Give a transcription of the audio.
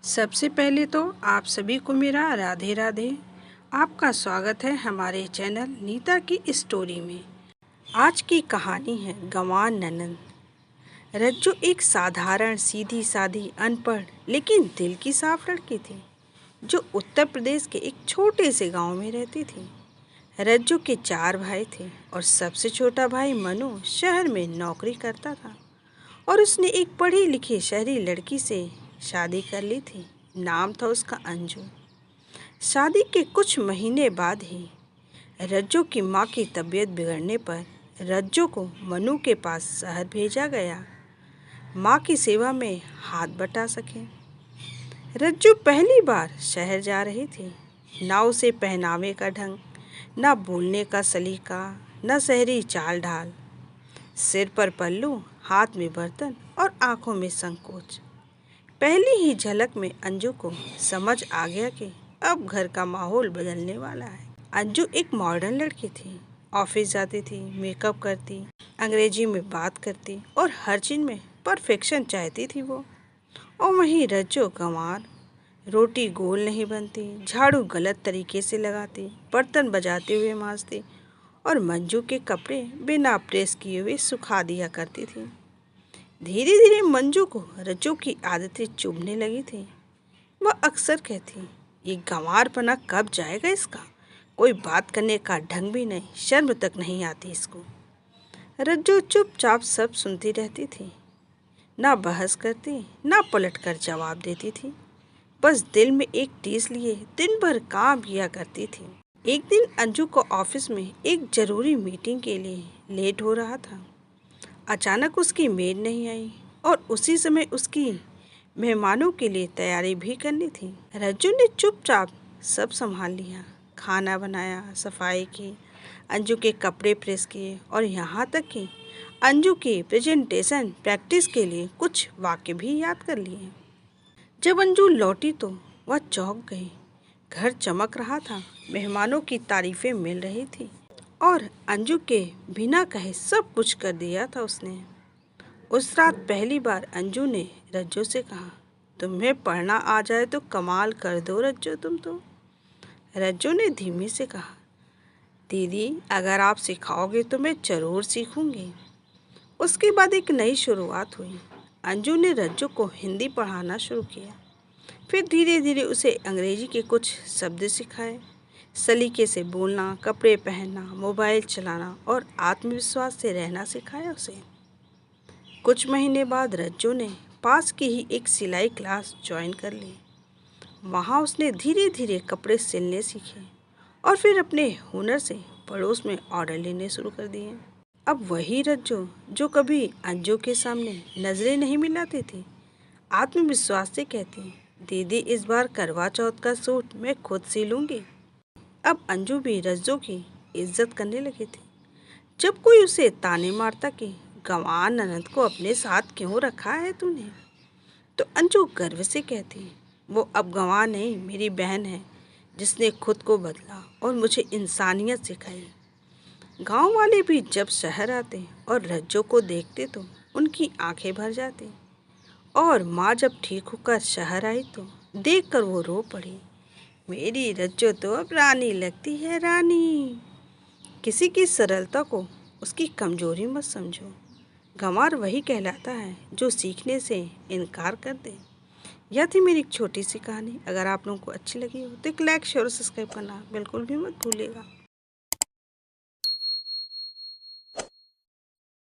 सबसे पहले तो आप सभी को मेरा राधे राधे। आपका स्वागत है हमारे चैनल नीता की स्टोरी में। आज की कहानी है गंवार ननंद। रज्जू एक साधारण सीधी सादी अनपढ़ लेकिन दिल की साफ लड़की थी जो उत्तर प्रदेश के एक छोटे से गांव में रहती थी। रज्जू के 4 भाई थे और सबसे छोटा भाई मनु शहर में नौकरी करता था और उसने एक पढ़ी लिखी शहरी लड़की से शादी कर ली थी। नाम था उसका अंजू। शादी के कुछ महीने बाद ही रज्जू की माँ की तबीयत बिगड़ने पर रज्जू को मनु के पास शहर भेजा गया, माँ की सेवा में हाथ बटा सके। रज्जू पहली बार शहर जा रही थी। ना उसे पहनावे का ढंग, ना बोलने का सलीका, ना शहरी चाल ढाल। सिर पर पल्लू, हाथ में बर्तन और आंखों में संकोच। पहली ही झलक में अंजू को समझ आ गया कि अब घर का माहौल बदलने वाला है। अंजू एक मॉडर्न लड़की थी। ऑफिस जाती थी, मेकअप करती, अंग्रेजी में बात करती और हर चीज़ में परफेक्शन चाहती थी वो। और वहीं रज्जू गंवार, रोटी गोल नहीं बनती, झाड़ू गलत तरीके से लगाती, बर्तन बजाते हुए मांजती और मंजू के कपड़े बिना प्रेस किए हुए सुखा दिया करती थी। धीरे धीरे मंजू को रज्जू की आदतें चुभने लगी थी। वह अक्सर कहती, ये गंवारपना कब जाएगा इसका, कोई बात करने का ढंग भी नहीं, शर्म तक नहीं आती इसको। रज्जू चुपचाप सब सुनती रहती थी, ना बहस करती, ना पलट कर जवाब देती थी। बस दिल में एक टीस लिए दिन भर काम किया करती थी। एक दिन अंजू को ऑफिस में एक जरूरी मीटिंग के लिए लेट हो रहा था। अचानक उसकी मेड नहीं आई और उसी समय उसकी मेहमानों के लिए तैयारी भी करनी थी। रज्जू ने चुपचाप सब संभाल लिया, खाना बनाया, सफाई की, अंजू के कपड़े प्रेस किए और यहाँ तक कि अंजू की प्रेजेंटेशन प्रैक्टिस के लिए कुछ वाक्य भी याद कर लिए। जब अंजू लौटी तो वह चौंक गई। घर चमक रहा था, मेहमानों की तारीफें मिल रही थी और अंजू के बिना कहे सब कुछ कर दिया था उसने। उस रात पहली बार अंजू ने रज्जू से कहा, तुम्हें पढ़ना आ जाए तो कमाल कर दो रज्जू तुम तो। रज्जू ने धीमे से कहा, दीदी अगर आप सिखाओगे तो मैं ज़रूर सीखूंगी। उसके बाद एक नई शुरुआत हुई। अंजू ने रज्जू को हिंदी पढ़ाना शुरू किया, फिर धीरे धीरे उसे अंग्रेजी के कुछ शब्द सिखाए। सलीके से बोलना, कपड़े पहनना, मोबाइल चलाना और आत्मविश्वास से रहना सिखाया उसे। कुछ महीने बाद रज्जू ने पास की ही एक सिलाई क्लास ज्वाइन कर ली। वहाँ उसने धीरे धीरे कपड़े सिलने सीखे और फिर अपने हुनर से पड़ोस में ऑर्डर लेने शुरू कर दिए। अब वही रज्जू जो कभी अंजू के सामने नजरें नहीं मिलाती थी, आत्मविश्वास से कहती, दीदी इस बार करवा चौथ का सूट मैं खुद सिलूंगी। अब अंजू भी रज्जू की इज्जत करने लगी थी। जब कोई उसे ताने मारता कि गंवार ननंद को अपने साथ क्यों रखा है तूने, तो अंजू गर्व से कहती, वो अब गंवार नहीं, मेरी बहन है जिसने खुद को बदला और मुझे इंसानियत सिखाई। गांव वाले भी जब शहर आते और रज्जू को देखते तो उनकी आंखें भर जाती और माँ जब ठीक होकर शहर आई तो देखकर वो रो पड़ी, मेरी रज्जू तो अब रानी लगती है, रानी। किसी की सरलता को उसकी कमजोरी मत समझो। गंवार वही कहलाता है जो सीखने से इनकार कर दे। यह थी मेरी एक छोटी सी कहानी। अगर आप लोगों को अच्छी लगी हो तो एक लाइक शेयर और सब्सक्राइब करना बिल्कुल भी मत भूलिएगा।